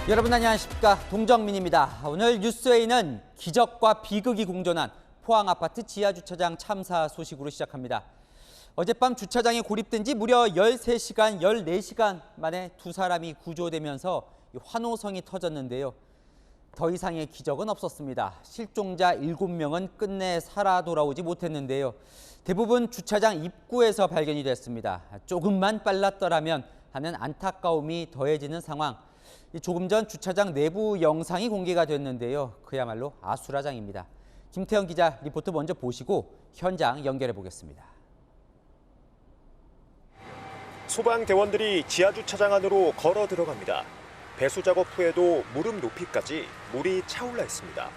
여러분 안녕하십니까, 동정민입니다. 오늘 뉴스웨이는 기적과 비극이 공존한 포항 아파트 지하주차장 참사 소식으로 시작합니다. 어젯밤 주차장에 고립된 지 무려 13시간, 14시간 만에 두 사람이 구조되면서 환호성이 터졌는데요. 더 이상의 기적은 없었습니다. 실종자 7명은 끝내 살아 돌아오지 못했는데요. 대부분 주차장 입구에서 발견이 됐습니다. 조금만 빨랐더라면 하는 안타까움이 더해지는 상황. 조금 전 주차장 내부 영상이 공개가 됐는데요. 그야말로 아수라장입니다. 김태형 기자 리포트 먼저 보시고 현장 연결해 보겠습니다. 소방대원들이 지하주차장 안으로 걸어 들어갑니다. 배수 작업 후에도 무릎 높이까지 물이 차올라 있습니다.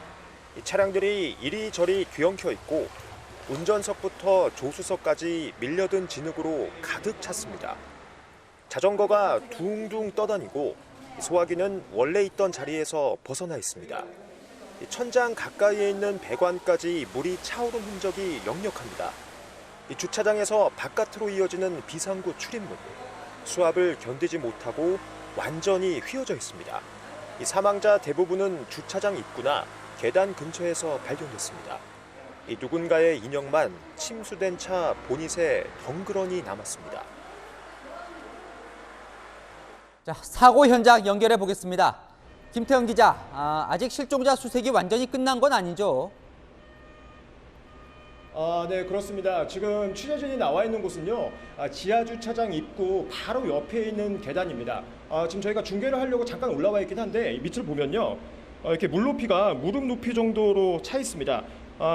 이 차량들이 이리저리 뒤엉켜 있고 운전석부터 조수석까지 밀려든 진흙으로 가득 찼습니다. 자전거가 둥둥 떠다니고 소화기는 원래 있던 자리에서 벗어나 있습니다. 천장 가까이에 있는 배관까지 물이 차오른 흔적이 역력합니다. 주차장에서 바깥으로 이어지는 비상구 출입문, 수압을 견디지 못하고 완전히 휘어져 있습니다. 사망자 대부분은 주차장 입구나 계단 근처에서 발견됐습니다. 누군가의 인형만 침수된 차 보닛에 덩그러니 남았습니다. 자, 사고 현장 연결해 보겠습니다. 김태형 기자, 아직 실종자 수색이 완전히 끝난 건 아니죠? 네, 그렇습니다. 지금 취재진이 나와 있는 곳은요, 지하주차장 입구 바로 옆에 있는 계단입니다. 지금 저희가 중계를 하려고 잠깐 올라와 있긴 한데 밑을 보면요, 이렇게 물 높이가 무릎 높이 정도로 차 있습니다.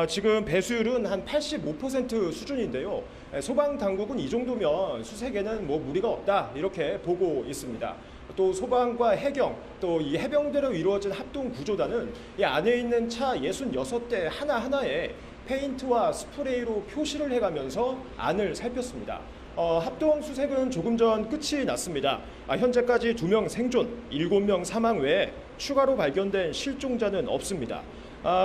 지금 배수율은 한 85% 수준인데요. 소방당국은 이 정도면 수색에는 무리가 없다 이렇게 보고 있습니다. 또 소방과 해경, 또 이 해병대로 이루어진 합동구조단은 이 안에 있는 차 66대 하나하나에 페인트와 스프레이로 표시를 해가면서 안을 살폈습니다. 합동 수색은 조금 전 끝이 났습니다. 현재까지 2명 생존, 7명 사망 외에 추가로 발견된 실종자는 없습니다.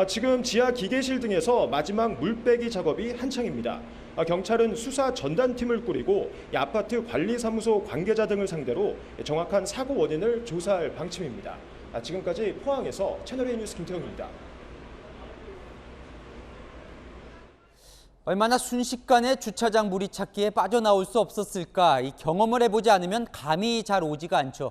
지금 지하 기계실 등에서 마지막 물빼기 작업이 한창입니다. 경찰은 수사 전단팀을 꾸리고 이 아파트 관리사무소 관계자 등을 상대로 정확한 사고 원인을 조사할 방침입니다. 지금까지 포항에서 채널A 뉴스 김태형입니다. 얼마나 순식간에 주차장 물이 찼기에 빠져나올 수 없었을까? 이 경험을 해보지 않으면 감이 잘 오지가 않죠.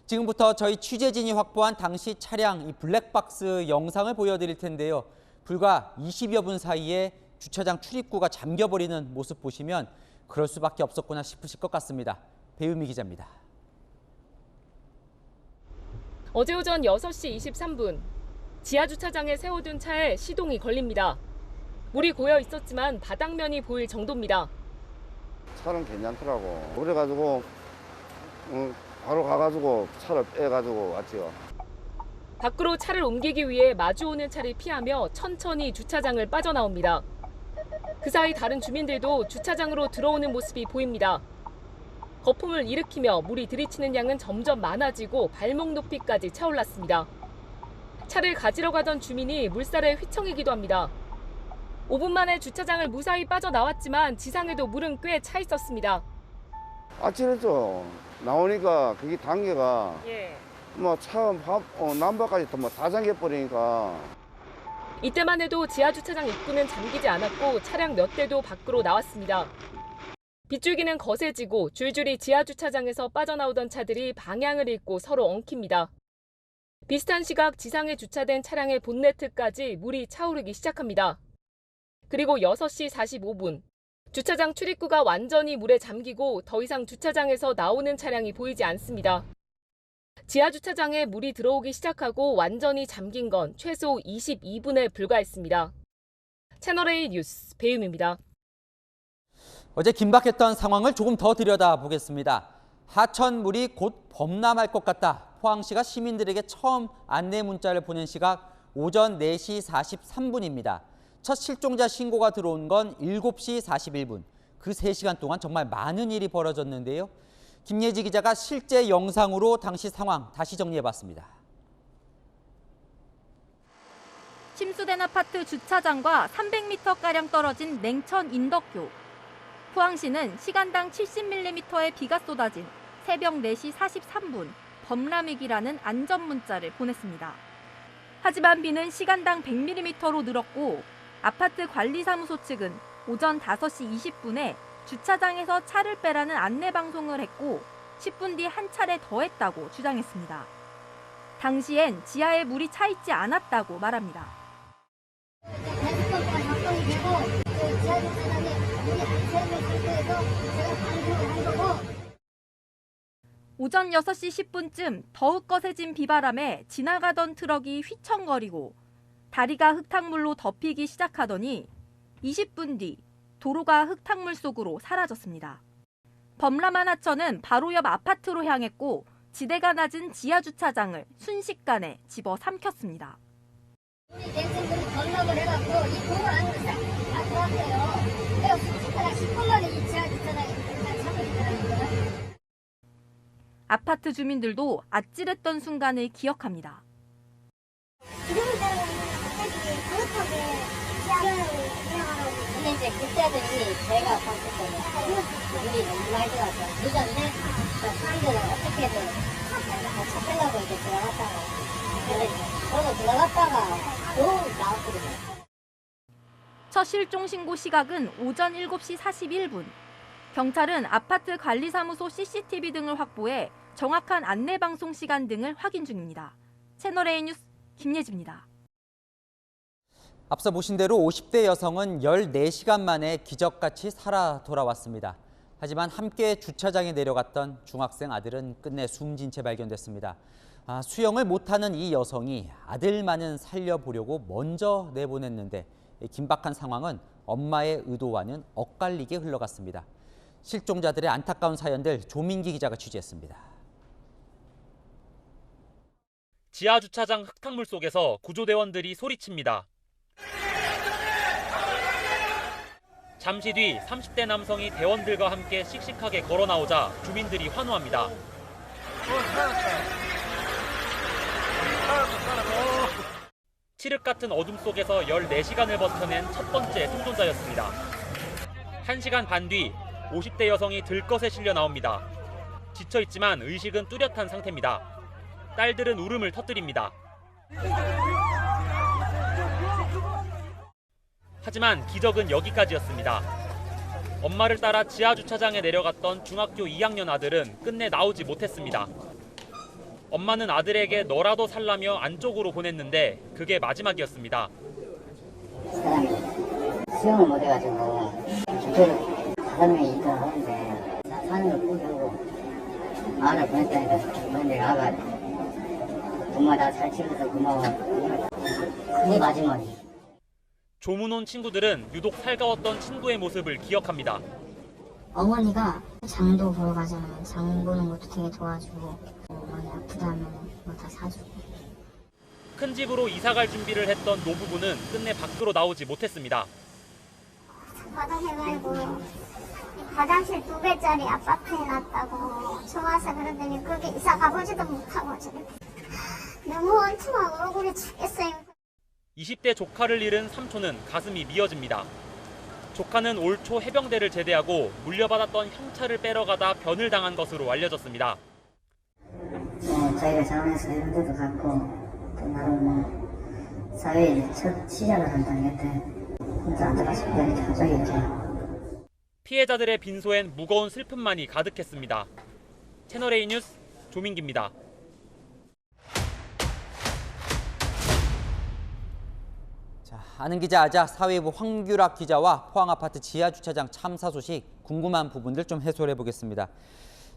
지금부터 저희 취재진이 확보한 당시 차량 이 블랙박스 영상을 보여드릴 텐데요. 불과 20여 분 사이에 주차장 출입구가 잠겨버리는 모습 보시면 그럴 수밖에 없었구나 싶으실 것 같습니다. 배우미 기자입니다. 어제 오전 6시 23분, 지하주차장에 세워둔 차에 시동이 걸립니다. 물이 고여 있었지만 바닥면이 보일 정도입니다. 차는 괜찮더라고. 그래가지고 바로 가가지고 차를 빼가지고 왔죠. 밖으로 차를 옮기기 위해 마주오는 차를 피하며 천천히 주차장을 빠져나옵니다. 그 사이 다른 주민들도 주차장으로 들어오는 모습이 보입니다. 거품을 일으키며 물이 들이치는 양은 점점 많아지고 발목 높이까지 차올랐습니다. 차를 가지러 가던 주민이 물살에 휘청이기도 합니다. 5분 만에 주차장을 무사히 빠져나왔지만 지상에도 물은 꽤 차 있었습니다. 아찔했죠. 나오니까 그게 단계가 차 남바까지 다 잠겨버리니까. 이때만 해도 지하주차장 입구는 잠기지 않았고 차량 몇 대도 밖으로 나왔습니다. 빗줄기는 거세지고 줄줄이 지하주차장에서 빠져나오던 차들이 방향을 잃고 서로 엉킵니다. 비슷한 시각 지상에 주차된 차량의 본네트까지 물이 차오르기 시작합니다. 그리고 6시 45분, 주차장 출입구가 완전히 물에 잠기고 더 이상 주차장에서 나오는 차량이 보이지 않습니다. 지하주차장에 물이 들어오기 시작하고 완전히 잠긴 건 최소 22분에 불과했습니다. 채널A 뉴스 배유미입니다. 어제 긴박했던 상황을 조금 더 들여다보겠습니다. 하천물이 곧 범람할 것 같다. 포항시가 시민들에게 처음 안내 문자를 보낸 시각 오전 4시 43분입니다. 첫 실종자 신고가 들어온 건 7시 41분. 그 3시간 동안 정말 많은 일이 벌어졌는데요. 김예지 기자가 실제 영상으로 당시 상황 다시 정리해봤습니다. 침수된 아파트 주차장과 300m가량 떨어진 냉천 인덕교. 포항시는 시간당 70mm의 비가 쏟아진 새벽 4시 43분 범람위기라는 안전 문자를 보냈습니다. 하지만 비는 시간당 100mm로 늘었고 아파트 관리사무소 측은 오전 5시 20분에 주차장에서 차를 빼라는 안내 방송을 했고 10분 뒤 한 차례 더 했다고 주장했습니다. 당시엔 지하에 물이 차 있지 않았다고 말합니다. 배수건가 작동이 되고 그 지하주차장에 물이 안 새는 상태에서 제가 방송을 한 거고. 오전 6시 10분쯤 더욱 거세진 비바람에 지나가던 트럭이 휘청거리고 다리가 흙탕물로 덮이기 시작하더니 20분 뒤 도로가 흙탕물 속으로 사라졌습니다. 범람한 하천은 바로 옆 아파트로 향했고 지대가 낮은 지하주차장을 순식간에 집어삼켰습니다. 우리 댄스들이 건너을 해갖고 이 공을 안으로 다 들어왔어요. 내가 순식간에 10분 만에 이 지하주차장에 다 잡아주더라고요. 아파트 주민들도 아찔했던 순간을 기억합니다. 지금은 갑자기 강력하게 지하를 운영하라고. 근데 이제 그때도 이미 저희가 봤을 때는 물이 너무 많이 들어와서 늦었네. 사람들은 어떻게든 차 빼려고 이제 들어갔다가 근데 저도 들어갔다가 또 나왔거든요. 첫 실종 신고 시각은 오전 7시 41분. 경찰은 아파트 관리사무소 CCTV 등을 확보해 정확한 안내 방송 시간 등을 확인 중입니다. 채널A 뉴스 김예지입니다. 앞서 보신 대로 50대 여성은 14시간 만에 기적같이 살아 돌아왔습니다. 하지만 함께 주차장에 내려갔던 중학생 아들은 끝내 숨진 채 발견됐습니다. 수영을 못하는 이 여성이 아들만은 살려보려고 먼저 내보냈는데 긴박한 상황은 엄마의 의도와는 엇갈리게 흘러갔습니다. 실종자들의 안타까운 사연들 조민기 기자가 취재했습니다. 지하주차장 흙탕물 속에서 구조대원들이 소리칩니다. 잠시 뒤 30대 남성이 대원들과 함께 씩씩하게 걸어 나오자 주민들이 환호합니다. 칠흑 같은 어둠 속에서 14시간을 버텨낸 첫 번째 생존자였습니다. 1시간 반 뒤 50대 여성이 들것에 실려 나옵니다. 지쳐있지만 의식은 뚜렷한 상태입니다. 딸들은 울음을 터뜨립니다. 하지만 기적은 여기까지였습니다. 엄마를 따라 지하주차장에 내려갔던 중학교 2학년 아들은 끝내 나오지 못했습니다. 엄마는 아들에게 너라도 살라며 안쪽으로 보냈는데 그게 마지막이었습니다. 사람이 수영을 못해가지고 주체를 5명이 있다 하는데 사는 걸 포기하고 아를 보냈다니까 그런데 아가 엄마 나 잘 키워서 고마워. 그게 마지막이에요. 조문 온 친구들은 유독 살가웠던 친구의 모습을 기억합니다. 어머니가 장도 보러 가자면 장 보는 것도 되게 도와주고 많이 아프다면 뭐 다 사주고. 큰 집으로 이사갈 준비를 했던 노부부는 끝내 밖으로 나오지 못했습니다. 바닥 해가지고 화장실 2배짜리 아파트에 놨다고 좋아서 그러더니 그게 이사 가보지도 못하고 지금 너무 원통하고 억울해 죽겠어요. 20대 조카를 잃은 삼촌은 가슴이 미어집니다. 조카는 올 초 해병대를 제대하고 물려받았던 형차를 빼러가다 변을 당한 것으로 알려졌습니다. 저희가 자원에서 해병대도 갔고 또 나름 사회에 첫 시작을 한다는 게 혼자 앉아가지고 이렇게 갑자기 이렇게. 피해자들의 빈소엔 무거운 슬픔만이 가득했습니다. 채널A 뉴스 조민기입니다. 아는 기자 아자 사회부 황규락 기자와 포항아파트 지하주차장 참사 소식 궁금한 부분들 좀 해소를 해보겠습니다.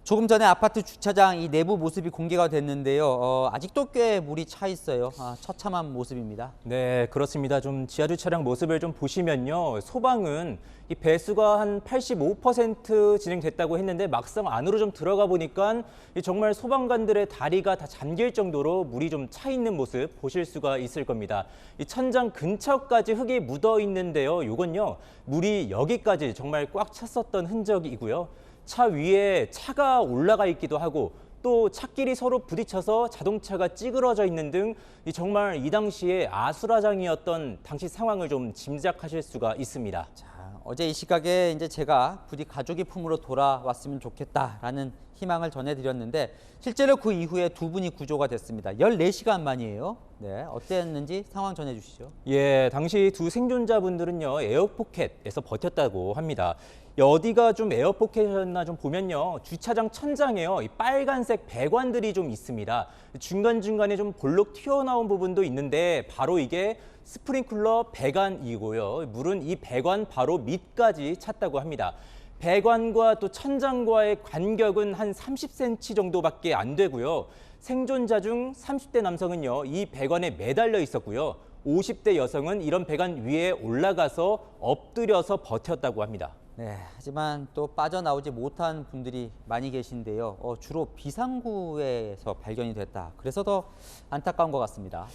조금 전에 아파트 주차장 이 내부 모습이 공개가 됐는데요. 아직도 꽤 물이 차 있어요. 처참한 모습입니다. 네, 그렇습니다. 좀 지하주차장 모습을 좀 보시면요. 소방은 이 배수가 한 85% 진행됐다고 했는데 막상 안으로 좀 들어가 보니까 정말 소방관들의 다리가 다 잠길 정도로 물이 좀 차 있는 모습 보실 수가 있을 겁니다. 이 천장 근처까지 흙이 묻어 있는데요. 이건요. 물이 여기까지 정말 꽉 찼었던 흔적이고요. 차 위에 차가 올라가 있기도 하고 또 차끼리 서로 부딪혀서 자동차가 찌그러져 있는 등 정말 이 당시에 아수라장이었던 당시 상황을 좀 짐작하실 수가 있습니다. 자, 자, 어제 이 시각에 이제 제가 부디 가족의 품으로 돌아왔으면 좋겠다라는 희망을 전해드렸는데 실제로 그 이후에 두 분이 구조가 됐습니다. 14시간 만이에요. 네, 어땠는지 상황 전해주시죠. 예, 당시 두 생존자분들은요, 에어포켓에서 버텼다고 합니다. 어디가 좀 에어포켓이었나 좀 보면요, 주차장 천장에요, 이 빨간색 배관들이 좀 있습니다. 중간중간에 좀 볼록 튀어나온 부분도 있는데 바로 이게 스프링클러 배관이고요. 물은 이 배관 바로 밑까지 찼다고 합니다. 배관과 또 천장과의 간격은 한 30cm 정도밖에 안 되고요. 생존자 중 30대 남성은요, 이 배관에 매달려 있었고요. 50대 여성은 이런 배관 위에 올라가서 엎드려서 버텼다고 합니다. 네, 하지만 또 빠져나오지 못한 분들이 많이 계신데요. 주로 비상구에서 발견이 됐다. 그래서 더 안타까운 것 같습니다.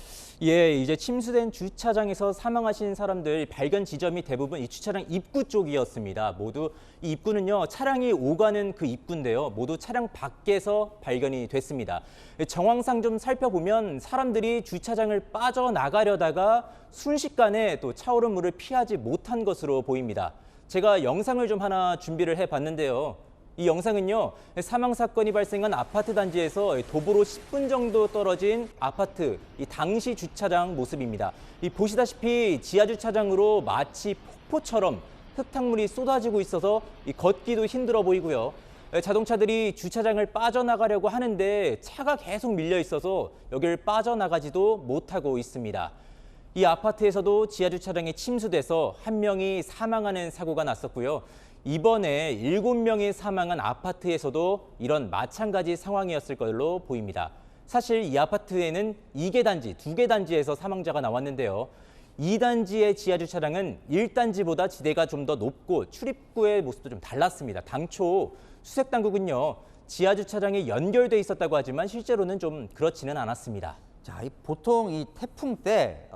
예, 이제 침수된 주차장에서 사망하신 사람들 발견 지점이 대부분 이 주차장 입구 쪽이었습니다. 모두 이 입구는요, 차량이 오가는 그 입구인데요. 모두 차량 밖에서 발견이 됐습니다. 정황상 좀 살펴보면 사람들이 주차장을 빠져나가려다가 순식간에 또 차오른 물을 피하지 못한 것으로 보입니다. 제가 영상을 좀 하나 준비를 해봤는데요. 이 영상은요, 사망 사건이 발생한 아파트 단지에서 도보로 10분 정도 떨어진 아파트 이 당시 주차장 모습입니다. 이 보시다시피 지하 주차장으로 마치 폭포처럼 흙탕물이 쏟아지고 있어서 이 걷기도 힘들어 보이고요. 자동차들이 주차장을 빠져나가려고 하는데 차가 계속 밀려 있어서 여길 빠져나가지도 못하고 있습니다. 이 아파트에서도 지하주차장이 침수돼서 한 명이 사망하는 사고가 났었고요. 이번에 7명이 사망한 아파트에서도 이런 마찬가지 상황이었을 걸로 보입니다. 사실 이 아파트에는 2개 단지, 2개 단지에서 사망자가 나왔는데요. 2단지의 지하주차장은 1단지보다 지대가 좀 더 높고 출입구의 모습도 좀 달랐습니다. 당초 수색당국은요, 지하주차장이 연결돼 있었다고 하지만 실제로는 좀 그렇지는 않았습니다. 자, 보통 이 태풍 때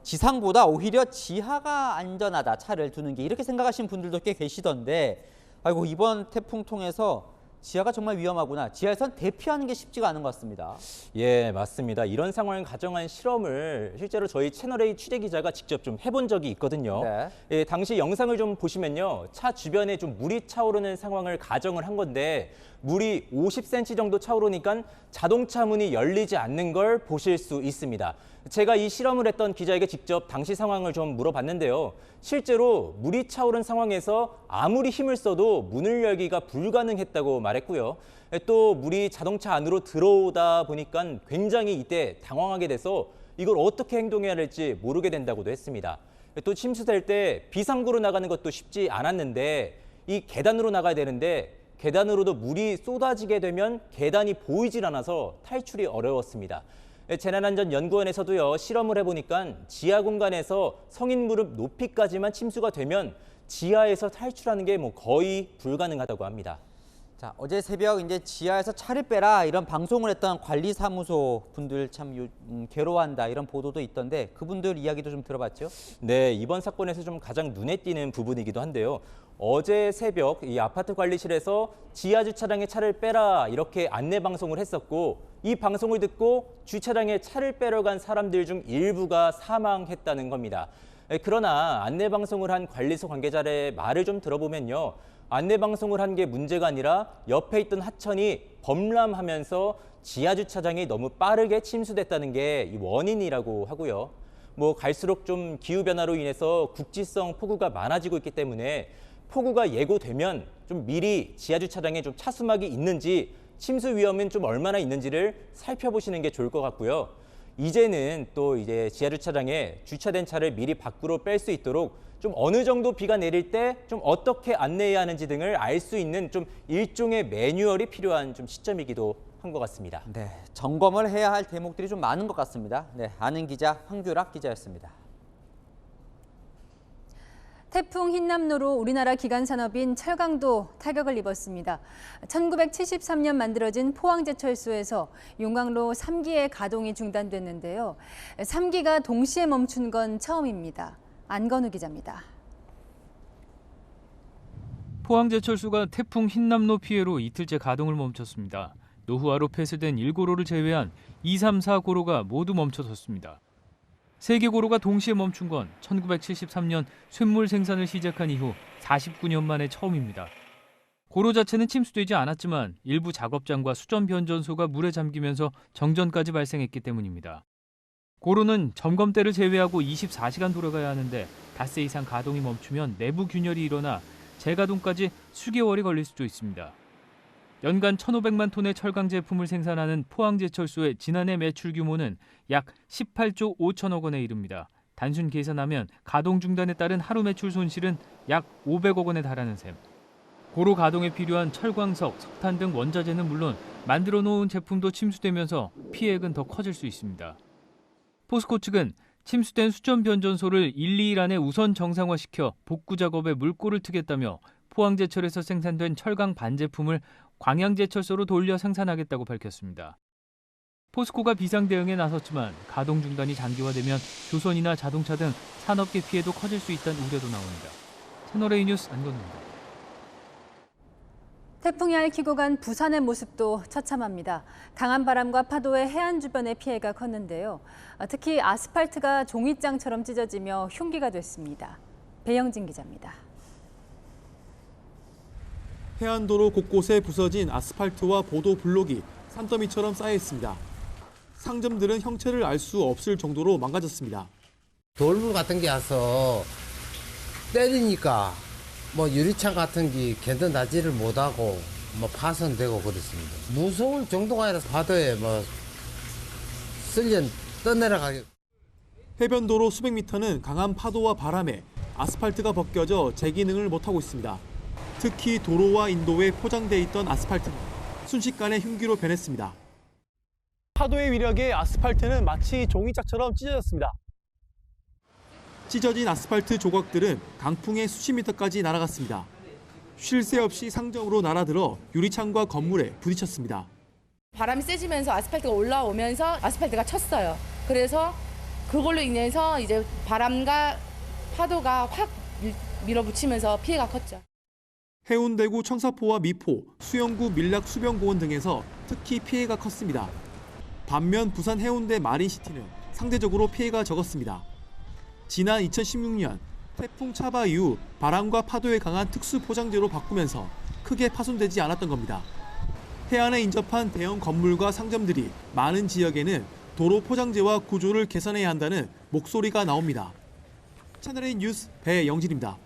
지상보다 오히려 지하가 안전하다, 차를 두는 게 이렇게 생각하시는 분들도 꽤 계시던데, 아이고 이번 태풍 통해서 지하가 정말 위험하구나. 지하에선 대피하는 게 쉽지가 않은 것 같습니다. 예, 맞습니다. 이런 상황을 가정한 실험을 실제로 저희 채널A 취재기자가 직접 좀 해본 적이 있거든요. 네. 예, 당시 영상을 좀 보시면요, 차 주변에 좀 물이 차오르는 상황을 가정을 한 건데 물이 50cm 정도 차오르니까 자동차 문이 열리지 않는 걸 보실 수 있습니다. 제가 이 실험을 했던 기자에게 직접 당시 상황을 좀 물어봤는데요. 실제로 물이 차오른 상황에서 아무리 힘을 써도 문을 열기가 불가능했다고 말했고요. 또 물이 자동차 안으로 들어오다 보니까 굉장히 이때 당황하게 돼서 이걸 어떻게 행동해야 할지 모르게 된다고도 했습니다. 또 침수될 때 비상구로 나가는 것도 쉽지 않았는데 이 계단으로 나가야 되는데 계단으로도 물이 쏟아지게 되면 계단이 보이질 않아서 탈출이 어려웠습니다. 재난안전연구원에서도요, 실험을 해보니까 지하 공간에서 성인 무릎 높이까지만 침수가 되면 지하에서 탈출하는 게 거의 불가능하다고 합니다. 자, 어제 새벽 이제 지하에서 차를 빼라 이런 방송을 했던 관리사무소 분들 참 괴로워한다 이런 보도도 있던데 그분들 이야기도 좀 들어봤죠? 네, 이번 사건에서 좀 가장 눈에 띄는 부분이기도 한데요. 어제 새벽 이 아파트 관리실에서 지하 주차장에 차를 빼라 이렇게 안내 방송을 했었고 이 방송을 듣고 주차장에 차를 빼러 간 사람들 중 일부가 사망했다는 겁니다. 그러나 안내 방송을 한 관리소 관계자의 말을 좀 들어보면요. 안내 방송을 한 게 문제가 아니라 옆에 있던 하천이 범람하면서 지하 주차장이 너무 빠르게 침수됐다는 게 이 원인이라고 하고요. 갈수록 좀 기후 변화로 인해서 국지성 폭우가 많아지고 있기 때문에 폭우가 예고되면 좀 미리 지하 주차장에 좀 차수막이 있는지 침수 위험은 좀 얼마나 있는지를 살펴보시는 게 좋을 것 같고요. 이제는 또 이제 지하 주차장에 주차된 차를 미리 밖으로 뺄 수 있도록 좀 어느 정도 비가 내릴 때 좀 어떻게 안내해야 하는지 등을 알 수 있는 좀 일종의 매뉴얼이 필요한 좀 시점이기도 한 것 같습니다. 네, 점검을 해야 할 대목들이 좀 많은 것 같습니다. 네, 아는 기자 황규락 기자였습니다. 태풍 흰남노로 우리나라 기간 산업인 철강도 타격을 입었습니다. 1973년 만들어진 포항제철소에서 용광로 3기의 가동이 중단됐는데요. 3기가 동시에 멈춘 건 처음입니다. 안건우 기자입니다. 포항제철소가 태풍 흰남노 피해로 이틀째 가동을 멈췄습니다. 노후화로 폐쇄된 1고로를 제외한 2, 3, 4고로가 모두 멈춰섰습니다. 세계 고로가 동시에 멈춘 건 1973년 쇳물 생산을 시작한 이후 49년 만에 처음입니다. 고로 자체는 침수되지 않았지만 일부 작업장과 수전 변전소가 물에 잠기면서 정전까지 발생했기 때문입니다. 고로는 점검대를 제외하고 24시간 돌아가야 하는데 닷새 이상 가동이 멈추면 내부 균열이 일어나 재가동까지 수개월이 걸릴 수도 있습니다. 연간 1,500만 톤의 철강 제품을 생산하는 포항제철소의 지난해 매출 규모는 약 18조 5천억 원에 이릅니다. 단순 계산하면 가동 중단에 따른 하루 매출 손실은 약 500억 원에 달하는 셈. 고로 가동에 필요한 철광석, 석탄 등 원자재는 물론 만들어 놓은 제품도 침수되면서 피해액은 더 커질 수 있습니다. 포스코 측은 침수된 수전 변전소를 1, 2일 안에 우선 정상화시켜 복구 작업에 물꼬를 트겠다며 포항제철에서 생산된 철강 반제품을 광양제철소로 돌려 생산하겠다고 밝혔습니다. 포스코가 비상 대응에 나섰지만 가동 중단이 장기화되면 조선이나 자동차 등 산업계 피해도 커질 수 있다는 우려도 나옵니다. 채널A 뉴스 안건우입니다. 태풍이 앓히고 간 부산의 모습도 처참합니다. 강한 바람과 파도에 해안 주변의 피해가 컸는데요. 특히 아스팔트가 종이장처럼 찢어지며 흉기가 됐습니다. 배영진 기자입니다. 해안도로 곳곳에 부서진 아스팔트와 보도 블록이 산더미처럼 쌓여 있습니다. 상점들은 형체를 알 수 없을 정도로 망가졌습니다. 돌물 같은 게 와서 때리니까 뭐 유리창 같은 게 견뎌나지를 못하고 뭐 파손되고 그렇습니다. 무서울 정도가 아니라 바다에 뭐 쓸려 떠내려가게. 해변도로 수백 미터는 강한 파도와 바람에 아스팔트가 벗겨져 재기능을 못하고 있습니다. 특히 도로와 인도에 포장돼 있던 아스팔트는 순식간에 흉기로 변했습니다. 파도의 위력에 아스팔트는 마치 종이짝처럼 찢어졌습니다. 찢어진 아스팔트 조각들은 강풍에 수십 미터까지 날아갔습니다. 쉴 새 없이 상점으로 날아들어 유리창과 건물에 부딪혔습니다. 바람이 세지면서 아스팔트가 올라오면서 아스팔트가 쳤어요. 그래서 그걸로 인해서 이제 바람과 파도가 확 밀어붙이면서 피해가 컸죠. 해운대구 청사포와 미포, 수영구 밀락 수변공원 등에서 특히 피해가 컸습니다. 반면 부산 해운대 마린시티는 상대적으로 피해가 적었습니다. 지난 2016년 태풍 차바 이후 바람과 파도에 강한 특수 포장재로 바꾸면서 크게 파손되지 않았던 겁니다. 해안에 인접한 대형 건물과 상점들이 많은 지역에는 도로 포장재와 구조를 개선해야 한다는 목소리가 나옵니다. 채널A 뉴스 배영진입니다.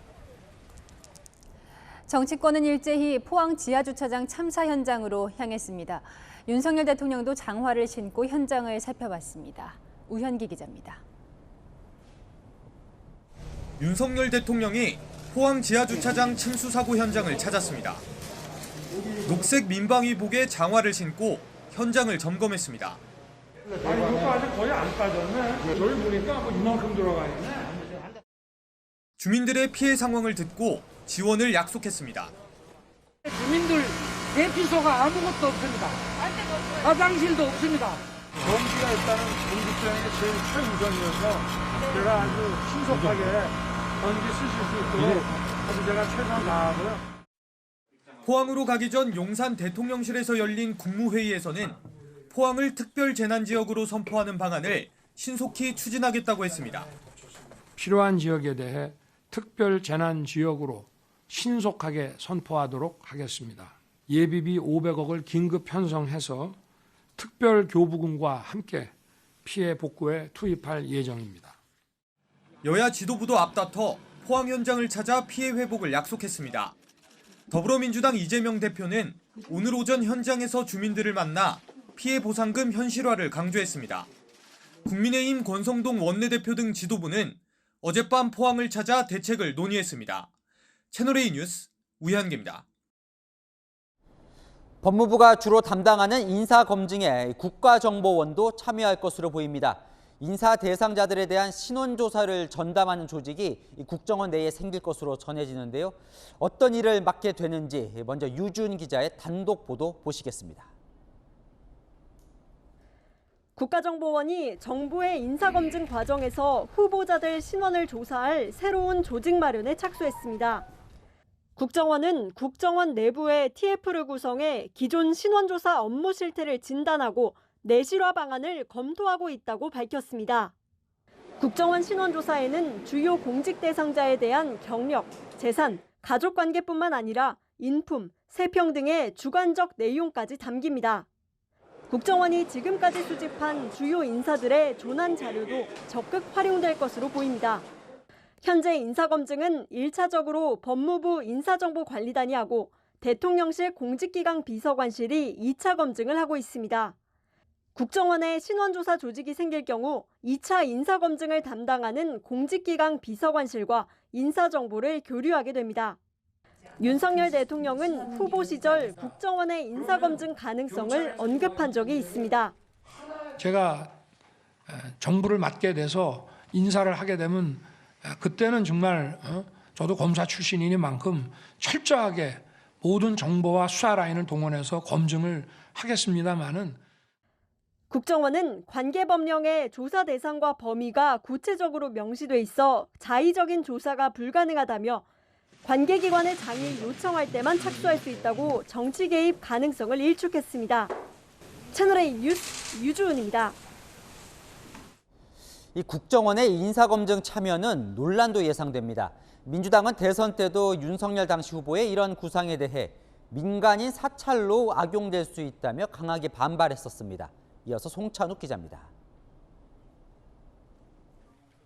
정치권은 일제히 포항 지하주차장 참사 현장으로 향했습니다. 윤석열 대통령도 장화를 신고 현장을 살펴봤습니다. 우현기 기자입니다. 윤석열 대통령이 포항 지하주차장 침수 사고 현장을 찾았습니다. 녹색 민방위복에 장화를 신고 현장을 점검했습니다. 아니, 이거 아직 거의 안 빠졌네. 저기 보니까 뭐 이만큼 들어가 있네. 주민들의 피해 상황을 듣고 지원을 약속했습니다. 주민들 대피소가 아무것도 없습니다. 화장실도 없습니다. 전기가 일단은 전기장이 제일 최우선이어서 제가 아주 신속하게 전기 쓰실 수 있도록 아주 제가 최선 다하고요. 포항으로 가기 전 용산 대통령실에서 열린 국무회의에서는 포항을 특별 재난 지역으로 선포하는 방안을 신속히 추진하겠다고 했습니다. 필요한 지역에 대해 특별 재난 지역으로 신속하게 선포하도록 하겠습니다. 예비비 500억을 긴급 편성해서 특별 교부금과 함께 피해 복구에 투입할 예정입니다. 여야 지도부도 앞다퉈 포항 현장을 찾아 피해 회복을 약속했습니다. 더불어민주당 이재명 대표는 오늘 오전 현장에서 주민들을 만나 피해 보상금 현실화를 강조했습니다. 국민의힘 권성동 원내대표 등 지도부는 어젯밤 포항을 찾아 대책을 논의했습니다. 채널A 뉴스 우현기입니다. 법무부가 주로 담당하는 인사검증에 국가정보원도 참여할 것으로 보입니다. 인사 대상자들에 대한 신원조사를 전담하는 조직이 국정원 내에 생길 것으로 전해지는데요. 어떤 일을 맡게 되는지 먼저 유준 기자의 단독 보도 보시겠습니다. 국가정보원이 정부의 인사검증 과정에서 후보자들 신원을 조사할 새로운 조직 마련에 착수했습니다. 국정원은 국정원 내부의 TF를 구성해 기존 신원조사 업무 실태를 진단하고 내실화 방안을 검토하고 있다고 밝혔습니다. 국정원 신원조사에는 주요 공직 대상자에 대한 경력, 재산, 가족관계뿐만 아니라 인품, 세평 등의 주관적 내용까지 담깁니다. 국정원이 지금까지 수집한 주요 인사들의 조난 자료도 적극 활용될 것으로 보입니다. 현재 인사검증은 1차적으로 법무부 인사정보관리단이 하고 대통령실 공직기강 비서관실이 2차 검증을 하고 있습니다. 국정원에 신원조사 조직이 생길 경우 2차 인사검증을 담당하는 공직기강 비서관실과 인사정보를 교류하게 됩니다. 윤석열 대통령은 후보 시절 국정원의 인사검증 가능성을 언급한 적이 있습니다. 제가 정부를 맡게 돼서 인사를 하게 되면 그때는 정말 저도 검사 출신이니만큼 철저하게 모든 정보와 수사 라인을 동원해서 검증을 하겠습니다마는 국정원은 관계법령의 조사 대상과 범위가 구체적으로 명시돼 있어 자의적인 조사가 불가능하다며 관계기관의 장을 요청할 때만 착수할 수 있다고 정치 개입 가능성을 일축했습니다. 채널A 뉴스 유주은입니다. 이 국정원의 인사검증 참여는 논란도 예상됩니다. 민주당은 대선 때도 윤석열 당시 후보의 이런 구상에 대해 민간인 사찰로 악용될 수 있다며 강하게 반발했었습니다. 이어서 송찬욱 기자입니다.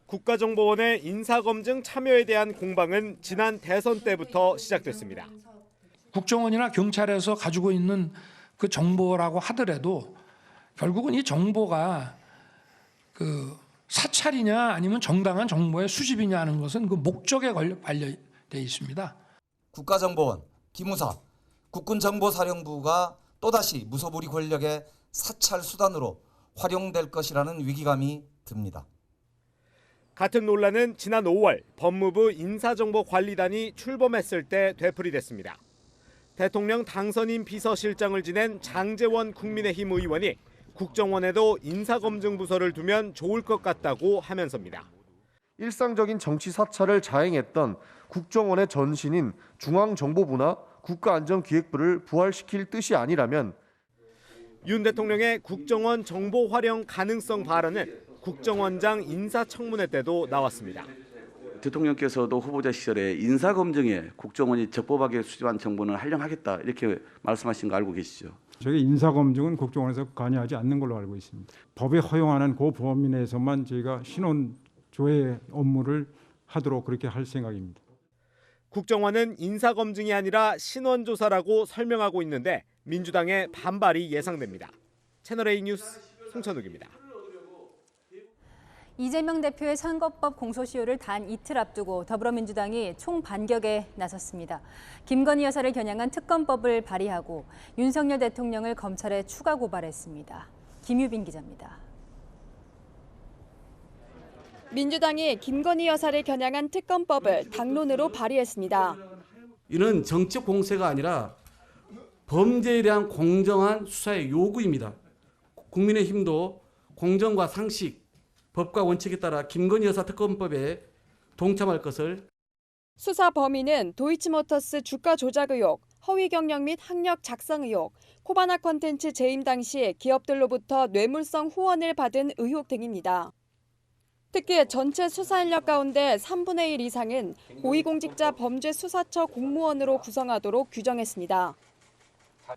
국가정보원의 인사검증 참여에 대한 공방은 지난 대선 때부터 시작됐습니다. 국정원이나 경찰에서 가지고 있는 그 정보라고 하더라도 결국은 이 정보가 그 사찰이냐 아니면 정당한 정보의 수집이냐 하는 것은 그 목적에 관련되어 있습니다. 국가정보원, 기무사, 국군정보사령부가 또다시 무소불위 권력의 사찰 수단으로 활용될 것이라는 위기감이 듭니다. 같은 논란은 지난 5월 법무부 인사정보관리단이 출범했을 때 되풀이됐습니다. 대통령 당선인 비서실장을 지낸 장제원 국민의힘 의원이 국정원에도 인사검증 부서를 두면 좋을 것 같다고 하면서입니다. 일상적인 정치 사찰을 자행했던 국정원의 전신인 중앙정보부나 국가안전기획부를 부활시킬 뜻이 아니라면 윤 대통령의 국정원 정보 활용 가능성 발언은 국정원장 인사청문회 때도 나왔습니다. 대통령께서도 후보자 시절에 인사검증에 국정원이 적법하게 수집한 정보는 활용하겠다 이렇게 말씀하신 거 알고 계시죠? 저희 인사검증은 국정원에서 관여하지 않는 걸로 알고 있습니다. 법에 허용하는 그 범위 내에서만 저희가 신원 조회 업무를 하도록 그렇게 할 생각입니다. 국정원은 인사검증이 아니라 신원조사라고 설명하고 있는데 민주당의 반발이 예상됩니다. 채널A 뉴스 송찬욱입니다. 이재명 대표의 선거법 공소시효를 단 이틀 앞두고 더불어민주당이 총반격에 나섰습니다. 김건희 여사를 겨냥한 특검법을 발의하고 윤석열 대통령을 검찰에 추가 고발했습니다. 김유빈 기자입니다. 민주당이 김건희 여사를 겨냥한 특검법을 당론으로 발의했습니다. 이는 정치 공세가 아니라 범죄에 대한 공정한 수사의 요구입니다. 국민의힘도 공정과 상식, 법과 원칙에 따라 김건희 여사 특검법에 동참할 것을. 수사 범위는 도이치모터스 주가 조작 의혹, 허위 경력 및 학력 작성 의혹, 코바나 콘텐츠 재임 당시 기업들로부터 뇌물성 후원을 받은 의혹 등입니다. 특히 전체 수사 인력 가운데 3분의 1 이상은 고위공직자 범죄수사처 공무원으로 구성하도록 규정했습니다.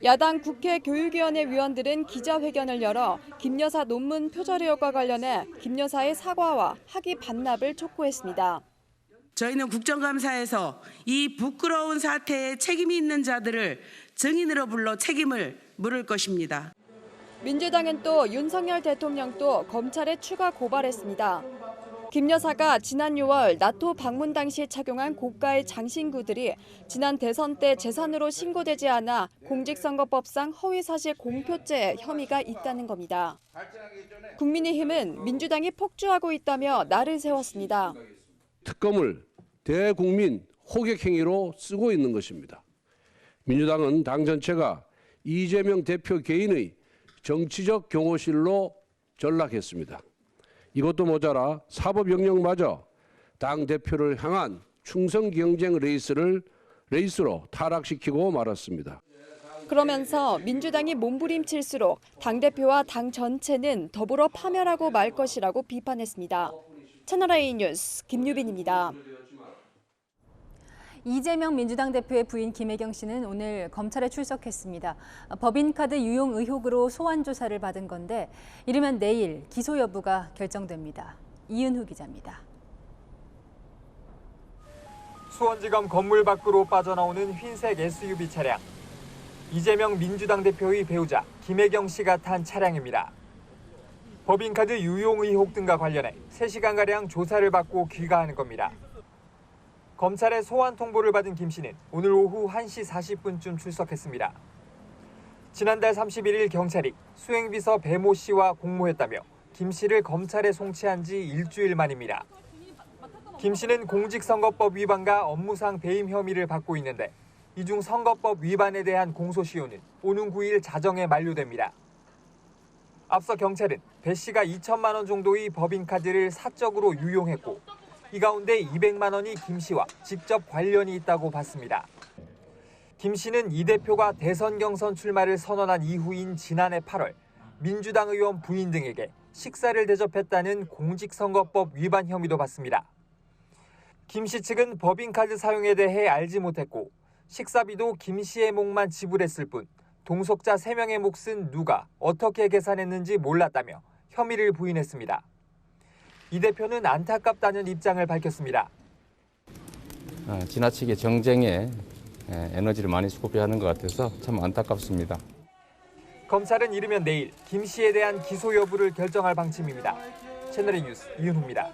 야당 국회 교육위원회 위원들은 기자회견을 열어 김 여사 논문 표절 의혹과 관련해 김 여사의 사과와 학위 반납을 촉구했습니다. 저희는 국정감사에서 이 부끄러운 사태에 책임이 있는 자들을 증인으로 불러 책임을 물을 것입니다. 민주당은 또 윤석열 대통령도 검찰에 추가 고발했습니다. 김 여사가 지난 6월 나토 방문 당시에 착용한 고가의 장신구들이 지난 대선 때 재산으로 신고되지 않아 공직선거법상 허위사실 공표죄 혐의가 있다는 겁니다. 국민의힘은 민주당이 폭주하고 있다며 날을 세웠습니다. 특검을 대국민 호객 행위로 쓰고 있는 것입니다. 민주당은 당 전체가 이재명 대표 개인의 정치적 경호실로 전락했습니다. 이것도 모자라 사법 영역마저 당 대표를 향한 충성 경쟁 레이스로 타락시키고 말았습니다. 그러면서 민주당이 몸부림칠수록 당대표와 당 전체는 더불어 파멸하고 말 것이라고 비판했습니다. 채널A 뉴스 김유빈입니다. 이재명 민주당 대표의 부인 김혜경 씨는 오늘 검찰에 출석했습니다. 법인카드 유용 의혹으로 소환 조사를 받은 건데 이르면 내일 기소 여부가 결정됩니다. 이은후 기자입니다. 수원지검 건물 밖으로 빠져나오는 흰색 SUV 차량. 이재명 민주당 대표의 배우자 김혜경 씨가 탄 차량입니다. 법인카드 유용 의혹 등과 관련해 3시간가량 조사를 받고 귀가하는 겁니다. 검찰의 소환 통보를 받은 김 씨는 오늘 오후 1시 40분쯤 출석했습니다. 지난달 31일 경찰이 수행비서 배모 씨와 공모했다며 김 씨를 검찰에 송치한 지 일주일 만입니다. 김 씨는 공직선거법 위반과 업무상 배임 혐의를 받고 있는데 이 중 선거법 위반에 대한 공소시효는 오는 9일 자정에 만료됩니다. 앞서 경찰은 배 씨가 2천만 원 정도의 법인카드를 사적으로 유용했고 이 가운데 200만 원이 김 씨와 직접 관련이 있다고 봤습니다. 김 씨는 이 대표가 대선 경선 출마를 선언한 이후인 지난해 8월 민주당 의원 부인 등에게 식사를 대접했다는 공직선거법 위반 혐의도 받습니다. 김 씨 측은 법인카드 사용에 대해 알지 못했고 식사비도 김 씨의 몫만 지불했을 뿐 동석자 3명의 몫은 누가 어떻게 계산했는지 몰랐다며 혐의를 부인했습니다. 이 대표는 안타깝다는 입장을 밝혔습니다. 지나치게 정쟁에 에너지를 많이 소비하는 것 같아서 참 안타깝습니다. 검찰은 이르면 내일 김 씨에 대한 기소 여부를 결정할 방침입니다. 채널A 뉴스 이은후입니다.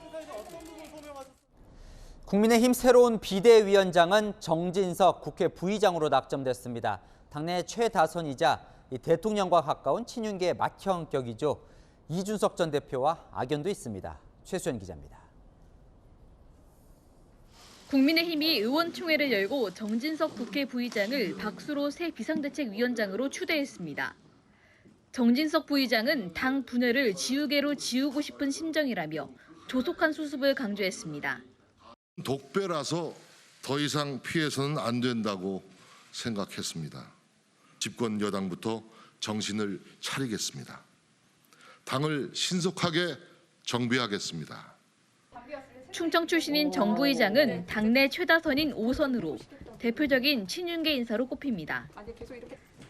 국민의힘 새로운 비대위원장은 정진석 국회 부의장으로 낙점됐습니다. 당내 최다선이자 대통령과 가까운 친윤계의 맏형격이죠. 이준석 전 대표와 악연도 있습니다. 최수연 기자입니다. 국민의힘이 의원총회를 열고 정진석 국회 부의장을 박수로 새 비상대책위원장으로 추대했습니다. 정진석 부의장은 당 분열을 지우개로 지우고 싶은 심정이라며 조속한 수습을 강조했습니다. 독배라서 더 이상 피해서는 안 된다고 생각했습니다. 집권 여당부터 정신을 차리겠습니다. 당을 신속하게 정비하겠습니다. 충청 출신인 정 부의장은 당내 최다선인 5선으로 대표적인 친윤계 인사로 꼽힙니다.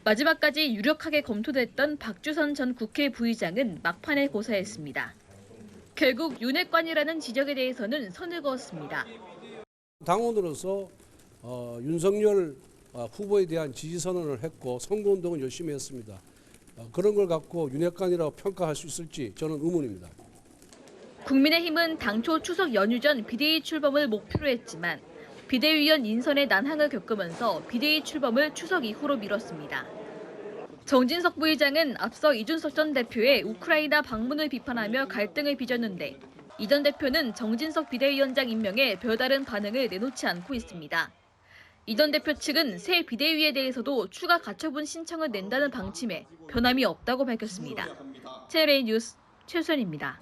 마지막까지 유력하게 검토됐던 박주선 전 국회 부의장은 막판에 고사했습니다. 결국 윤핵관이라는 지적에 대해서는 선을 그었습니다. 당원으로서 윤석열 후보에 대한 지지 선언을 했고 선거운동을 열심히 했습니다. 그런 걸 갖고 윤핵관이라고 평가할 수 있을지 저는 의문입니다. 국민의힘은 당초 추석 연휴 전 비대위 출범을 목표로 했지만 비대위원 인선의 난항을 겪으면서 비대위 출범을 추석 이후로 미뤘습니다. 정진석 부의장은 앞서 이준석 전 대표의 우크라이나 방문을 비판하며 갈등을 빚었는데 이 전 대표는 정진석 비대위원장 임명에 별다른 반응을 내놓지 않고 있습니다. 이 전 대표 측은 새 비대위에 대해서도 추가 가처분 신청을 낸다는 방침에 변함이 없다고 밝혔습니다. 채널A 뉴스 최수연입니다.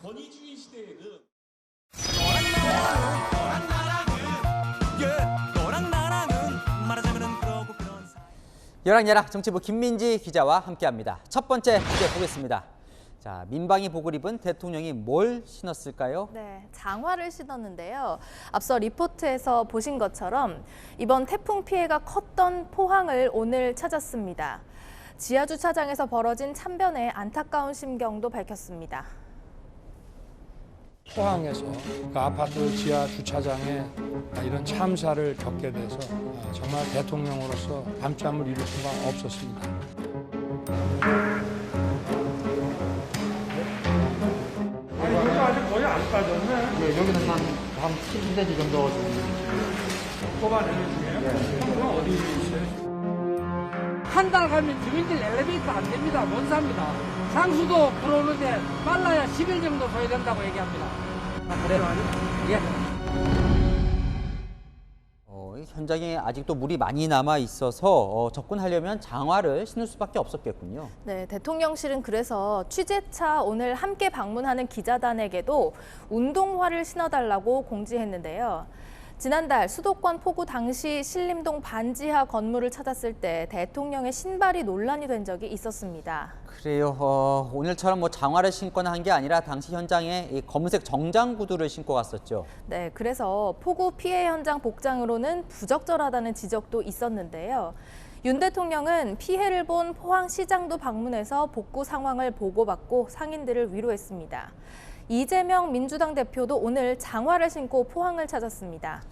열악열악 정치부 김민지 기자와 함께합니다. 첫 번째 주제 보겠습니다. 자, 민방위 복을 입은 대통령이 뭘 신었을까요? 네, 장화를 신었는데요. 앞서 리포트에서 보신 것처럼 이번 태풍 피해가 컸던 포항을 오늘 찾았습니다. 지하주차장에서 벌어진 참변에 안타까운 심경도 밝혔습니다. 포항에서 그 아파트 지하 주차장에 이런 참사를 겪게 돼서 정말 대통령으로서 밤잠을 이룰 수가 없었습니다. 아니, 여기 아직 거의 안 빠졌네. 네, 여기는 한 10cm 정도 뽑아내는 중이에요? 그럼 어디 있어요? 한 달 가면 주민들 엘리베이터 안 됩니다. 못 삽니다. 상수도 들어오는데 빨라야 10일 정도 줘야 된다고 얘기합니다. 그래요? 예. 현장에 아직도 물이 많이 남아 있어서 접근하려면 장화를 신을 수밖에 없었겠군요. 네, 대통령실은 그래서 취재차 오늘 함께 방문하는 기자단에게도 운동화를 신어달라고 공지했는데요. 지난달 수도권 폭우 당시 신림동 반지하 건물을 찾았을 때 대통령의 신발이 논란이 된 적이 있었습니다. 그래요. 오늘처럼 뭐 장화를 신거나 한 게 아니라 당시 현장에 이 검은색 정장 구두를 신고 갔었죠. 네, 그래서 폭우 피해 현장 복장으로는 부적절하다는 지적도 있었는데요. 윤 대통령은 피해를 본 포항시장도 방문해서 복구 상황을 보고받고 상인들을 위로했습니다. 이재명 민주당 대표도 오늘 장화를 신고 포항을 찾았습니다.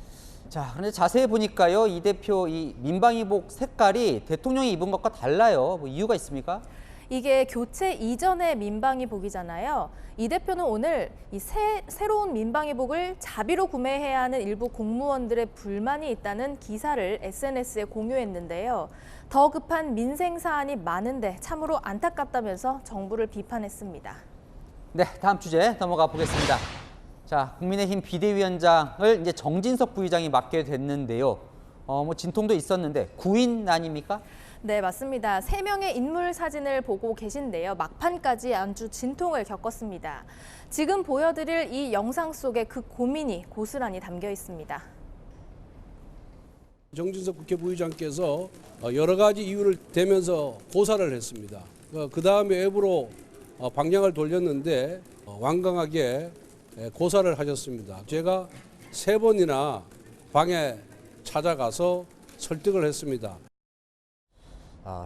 자, 그런데 자세히 보니까요, 이 대표 이 민방위복 색깔이 대통령이 입은 것과 달라요. 뭐 이유가 있습니까? 이게 교체 이전의 민방위복이잖아요. 이 대표는 오늘 이 새로운 민방위복을 자비로 구매해야 하는 일부 공무원들의 불만이 있다는 기사를 SNS에 공유했는데요. 더 급한 민생 사안이 많은데 참으로 안타깝다면서 정부를 비판했습니다. 네, 다음 주제 넘어가 보겠습니다. 자, 국민의힘 비대위원장을 이제 정진석 부의장이 맡게 됐는데요. 뭐 진통도 있었는데 구인 아닙니까? 네, 맞습니다. 3명의 인물 사진을 보고 계신데요. 막판까지 아주 진통을 겪었습니다. 지금 보여드릴 이 영상 속에 그 고민이 고스란히 담겨 있습니다. 정진석 국회 부의장께서 여러 가지 이유를 대면서 고사를 했습니다. 그 다음에 외부로 방향을 돌렸는데 완강하게 고사를 하셨습니다. 제가 3번이나 방에 찾아가서 설득을 했습니다.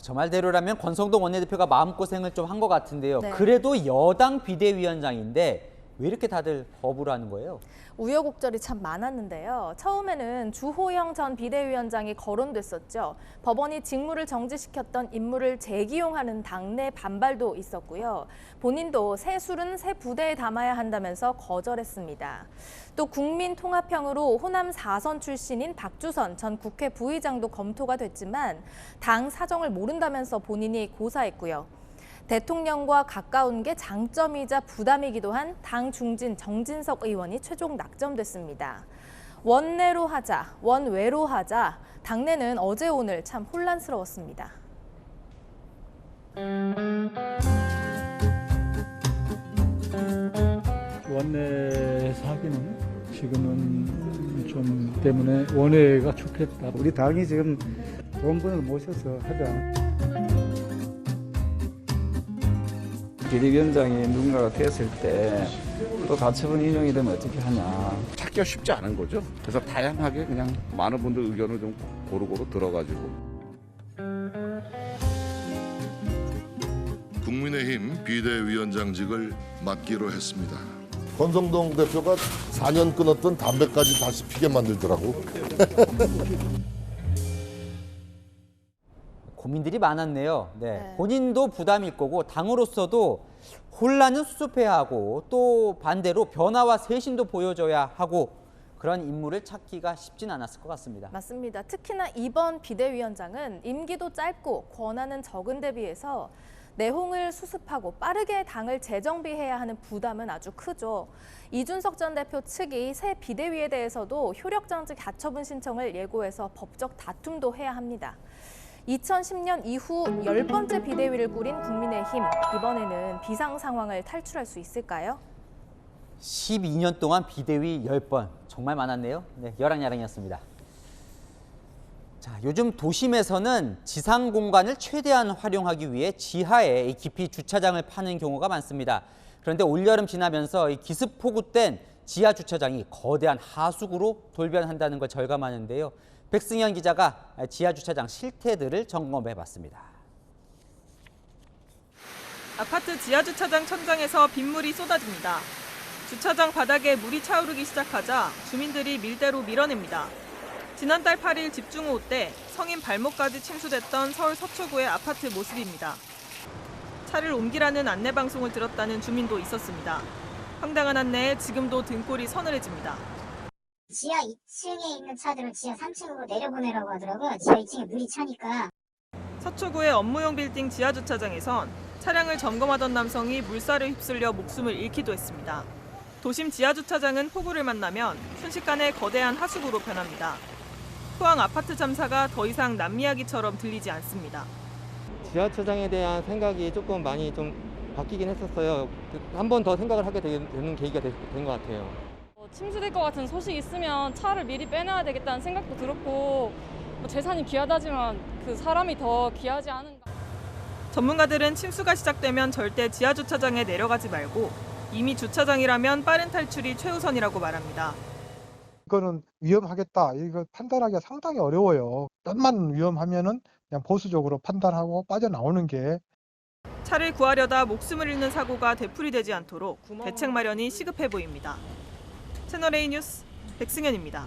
저 말대로라면 권성동 원내대표가 마음고생을 좀 한 것 같은데요. 네. 그래도 여당 비대위원장인데 왜 이렇게 다들 거부를 하는 거예요? 우여곡절이 참 많았는데요. 처음에는 주호영 전 비대위원장이 거론됐었죠. 법원이 직무를 정지시켰던 인물을 재기용하는 당내 반발도 있었고요. 본인도 새 술은 새 부대에 담아야 한다면서 거절했습니다. 또 국민통합형으로 호남 4선 출신인 박주선 전 국회 부의장도 검토가 됐지만 당 사정을 모른다면서 본인이 고사했고요. 대통령과 가까운 게 장점이자 부담이기도 한 당 중진 정진석 의원이 최종 낙점됐습니다. 원내로 하자, 원외로 하자, 당내는 어제 오늘 참 혼란스러웠습니다. 원내에서 하기는 지금은 좀 때문에 원외가 좋겠다. 우리 당이 지금 좋은 분을 모셔서 하자. 비대위원장이 누군가가 됐을 때 또 가처분 인용이 되면 어떻게 하냐. 찾기가 쉽지 않은 거죠. 그래서 다양하게 그냥 많은 분들 의견을 좀 고루고루 들어가지고. 국민의힘 비대위원장직을 맡기로 했습니다. 권성동 대표가 4년 끊었던 담배까지 다시 피게 만들더라고. 고민들이 많았네요. 네. 본인도 부담일 거고 당으로서도 혼란은 수습해야 하고 또 반대로 변화와 쇄신도 보여줘야 하고 그런 인물을 찾기가 쉽진 않았을 것 같습니다. 맞습니다. 특히나 이번 비대위원장은 임기도 짧고 권한은 적은 데 비해서 내홍을 수습하고 빠르게 당을 재정비해야 하는 부담은 아주 크죠. 이준석 전 대표 측이 새 비대위에 대해서도 효력정지 가처분 신청을 예고해서 법적 다툼도 해야 합니다. 2010년 이후 10번째 비대위를 꾸린 국민의힘, 이번에는 비상 상황을 탈출할 수 있을까요? 12년 동안 비대위 10번, 정말 많았네요. 네, 여랑야랑이었습니다. 자, 요즘 도심에서는 지상 공간을 최대한 활용하기 위해 지하에 깊이 주차장을 파는 경우가 많습니다. 그런데 올여름 지나면서 기습 폭우된 지하 주차장이 거대한 하수구로 돌변한다는 걸 절감하는데요. 백승현 기자가 지하 주차장 실태들을 점검해봤습니다. 아파트 지하 주차장 천장에서 빗물이 쏟아집니다. 주차장 바닥에 물이 차오르기 시작하자 주민들이 밀대로 밀어냅니다. 지난달 8일 집중호우 때 성인 발목까지 침수됐던 서울 서초구의 아파트 모습입니다. 차를 옮기라는 안내 방송을 들었다는 주민도 있었습니다. 황당한 안내에 지금도 등골이 서늘해집니다. 지하 2층에 있는 차들은 지하 3층으로 내려보내라고 하더라고요. 지하 2층에 물이 차니까. 서초구의 업무용 빌딩 지하 주차장에선 차량을 점검하던 남성이 물살을 휩쓸려 목숨을 잃기도 했습니다. 도심 지하 주차장은 폭우를 만나면 순식간에 거대한 하수구로 변합니다. 포항 아파트 참사가 더 이상 남 이야기처럼 들리지 않습니다. 지하철장에 대한 생각이 조금 많이 좀 바뀌긴 했었어요. 한 번 더 생각을 하게 되는 계기가 된 것 같아요. 침수될 것 같은 소식이 있으면 차를 미리 빼놔야 되겠다는 생각도 들었고 뭐 재산이 귀하다지만 그 사람이 더 귀하지 않은가. 전문가들은 침수가 시작되면 절대 지하주차장에 내려가지 말고 이미 주차장이라면 빠른 탈출이 최우선이라고 말합니다. 이거는 위험하겠다. 이거 판단하기가 상당히 어려워요. 좀만 위험하면은 그냥 보수적으로 판단하고 빠져나오는 게. 차를 구하려다 목숨을 잃는 사고가 되풀이되지 않도록 대책 마련이 시급해 보입니다. 채널A 뉴스 백승현입니다.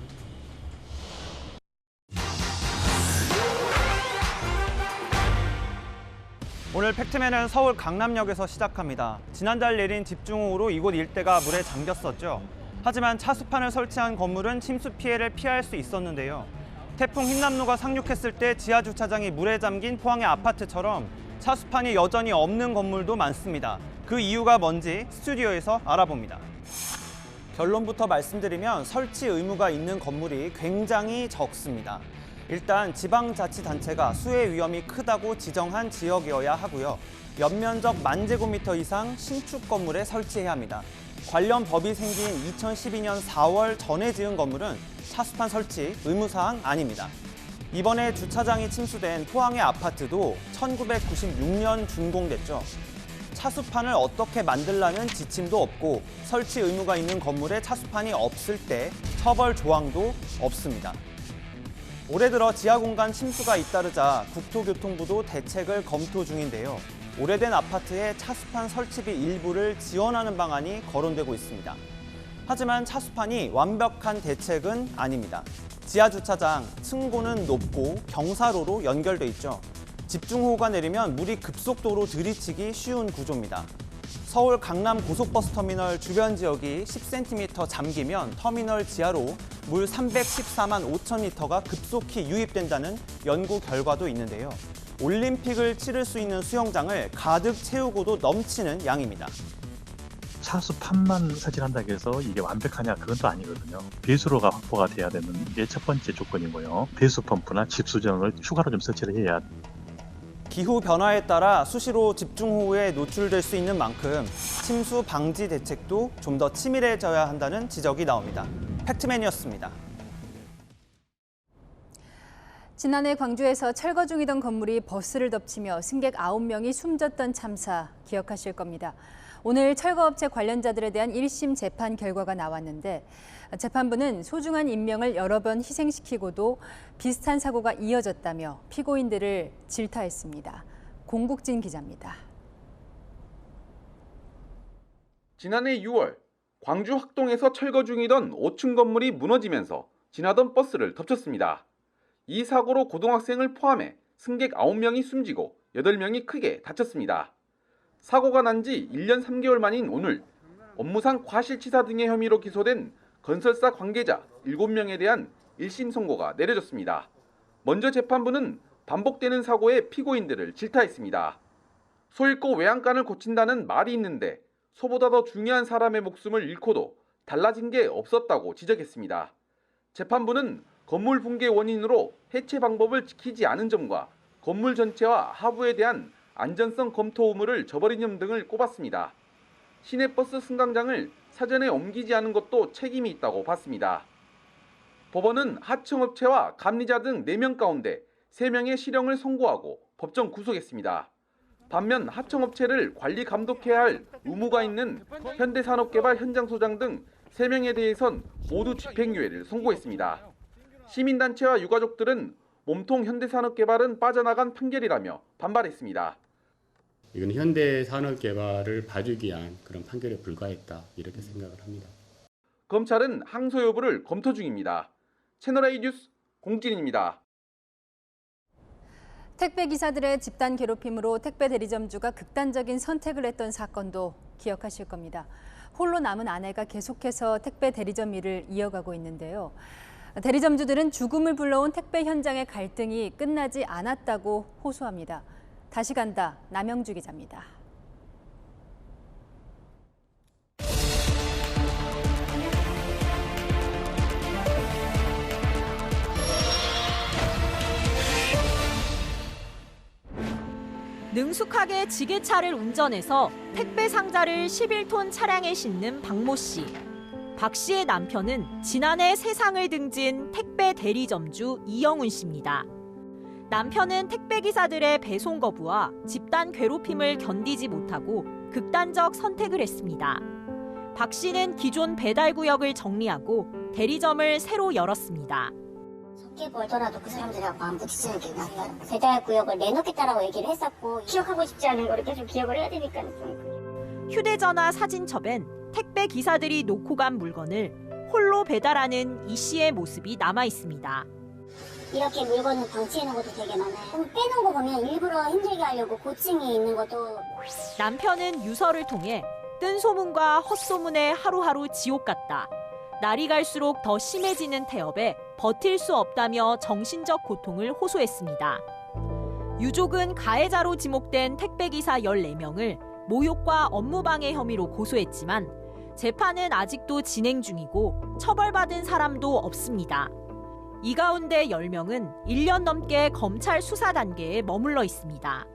오늘 팩트맨은 서울 강남역에서 시작합니다. 지난달 내린 집중호우로 이곳 일대가 물에 잠겼었죠. 하지만 차수판을 설치한 건물은 침수 피해를 피할 수 있었는데요. 태풍 흰남노가 상륙했을 때 지하 주차장이 물에 잠긴 포항의 아파트처럼 차수판이 여전히 없는 건물도 많습니다. 그 이유가 뭔지 스튜디오에서 알아봅니다. 결론부터 말씀드리면 설치 의무가 있는 건물이 굉장히 적습니다. 일단 지방자치단체가 수해 위험이 크다고 지정한 지역이어야 하고요. 연면적 10,000제곱미터 이상 신축 건물에 설치해야 합니다. 관련 법이 생긴 2012년 4월 전에 지은 건물은 차수판 설치 의무사항 아닙니다. 이번에 주차장이 침수된 포항의 아파트도 1996년 준공됐죠. 차수판을 어떻게 만들라는 지침도 없고 설치 의무가 있는 건물에 차수판이 없을 때 처벌 조항도 없습니다. 올해 들어 지하 공간 침수가 잇따르자 국토교통부도 대책을 검토 중인데요. 오래된 아파트에 차수판 설치비 일부를 지원하는 방안이 거론되고 있습니다. 하지만 차수판이 완벽한 대책은 아닙니다. 지하 주차장 층고는 높고 경사로로 연결돼 있죠. 집중호우가 내리면 물이 급속도로 들이치기 쉬운 구조입니다. 서울 강남 고속버스 터미널 주변 지역이 10cm 잠기면 터미널 지하로 물 314만 5천 리터가 급속히 유입된다는 연구 결과도 있는데요. 올림픽을 치를 수 있는 수영장을 가득 채우고도 넘치는 양입니다. 차수판만 설치한다고 해서 이게 완벽하냐 그건 또 아니거든요. 배수로가 확보가 돼야 되는 게 첫 번째 조건이고요. 배수 펌프나 집수정을 추가로 좀 설치를 해야. 기후 변화에 따라 수시로 집중호우에 노출될 수 있는 만큼 침수 방지 대책도 좀 더 치밀해져야 한다는 지적이 나옵니다. 팩트맨이었습니다. 지난해 광주에서 철거 중이던 건물이 버스를 덮치며 승객 9명이 숨졌던 참사 기억하실 겁니다. 오늘 철거업체 관련자들에 대한 1심 재판 결과가 나왔는데 재판부는 소중한 인명을 여러 번 희생시키고도 비슷한 사고가 이어졌다며 피고인들을 질타했습니다. 공국진 기자입니다. 지난해 6월 광주 학동에서 철거 중이던 5층 건물이 무너지면서 지나던 버스를 덮쳤습니다. 이 사고로 고등학생을 포함해 승객 9명이 숨지고 8명이 크게 다쳤습니다. 사고가 난 지 1년 3개월 만인 오늘 업무상 과실치사 등의 혐의로 기소된 건설사 관계자 7명에 대한 1심 선고가 내려졌습니다. 먼저 재판부는 반복되는 사고에 피고인들을 질타했습니다. 소 잃고 외양간을 고친다는 말이 있는데 소보다 더 중요한 사람의 목숨을 잃고도 달라진 게 없었다고 지적했습니다. 재판부는 건물 붕괴 원인으로 해체 방법을 지키지 않은 점과 건물 전체와 하부에 대한 안전성 검토 의무를 저버린 점 등을 꼽았습니다. 시내버스 승강장을 사전에 옮기지 않은 것도 책임이 있다고 봤습니다. 법원은 하청업체와 감리자 등 4명 가운데 3명의 실형을 선고하고 법정 구속했습니다. 반면 하청업체를 관리 감독해야 할 의무가 있는 현대산업개발 현장소장 등 3명에 대해선 모두 집행유예를 선고했습니다. 시민단체와 유가족들은 몸통 현대산업개발은 빠져나간 판결이라며 반발했습니다. 이건 현대산업개발을 봐주기 위한 그런 판결에 불과했다 이렇게 생각을 합니다. 검찰은 항소 여부를 검토 중입니다. 채널A 뉴스 공진입니다. 택배 기사들의 집단 괴롭힘으로 택배 대리점주가 극단적인 선택을 했던 사건도 기억하실 겁니다. 홀로 남은 아내가 계속해서 택배 대리점 일을 이어가고 있는데요. 대리점주들은 죽음을 불러온 택배 현장의 갈등이 끝나지 않았다고 호소합니다. 다시 간다, 남영주 기자입니다. 능숙하게 지게차를 운전해서 택배 상자를 11톤 차량에 싣는 박모 씨. 박 씨의 남편은 지난해 세상을 등진 택배 대리점주 이영훈 씨입니다. 남편은 택배기사들의 배송 거부와 집단 괴롭힘을 견디지 못하고 극단적 선택을 했습니다. 박 씨는 기존 배달구역을 정리하고 대리점을 새로 열었습니다. 적게 벌더라도 그 사람들하고 안 부딪히는 게 나아요. 배달구역을 내놓겠다라고 얘기를 했었고 기억하고 싶지 않은 거를 계속 기억을 해야 되니까 좀. 휴대전화 사진첩엔 택배 기사들이 놓고 간 물건을 홀로 배달하는 이 씨의 모습이 남아 있습니다. 이렇게 물건을 방치해놓은 것도 되게 많아요. 빼놓은 거 보면 일부러 힘들게 하려고 고층이 있는 것도. 남편은 유서를 통해 뜬 소문과 헛소문에 하루하루 지옥 같다. 날이 갈수록 더 심해지는 태업에 버틸 수 없다며 정신적 고통을 호소했습니다. 유족은 가해자로 지목된 택배기사 14명을 모욕과 업무방해 혐의로 고소했지만 재판은 아직도 진행 중이고 처벌받은 사람도 없습니다. 이 가운데 10명은 1년 넘게 검찰 수사 단계에 머물러 있습니다.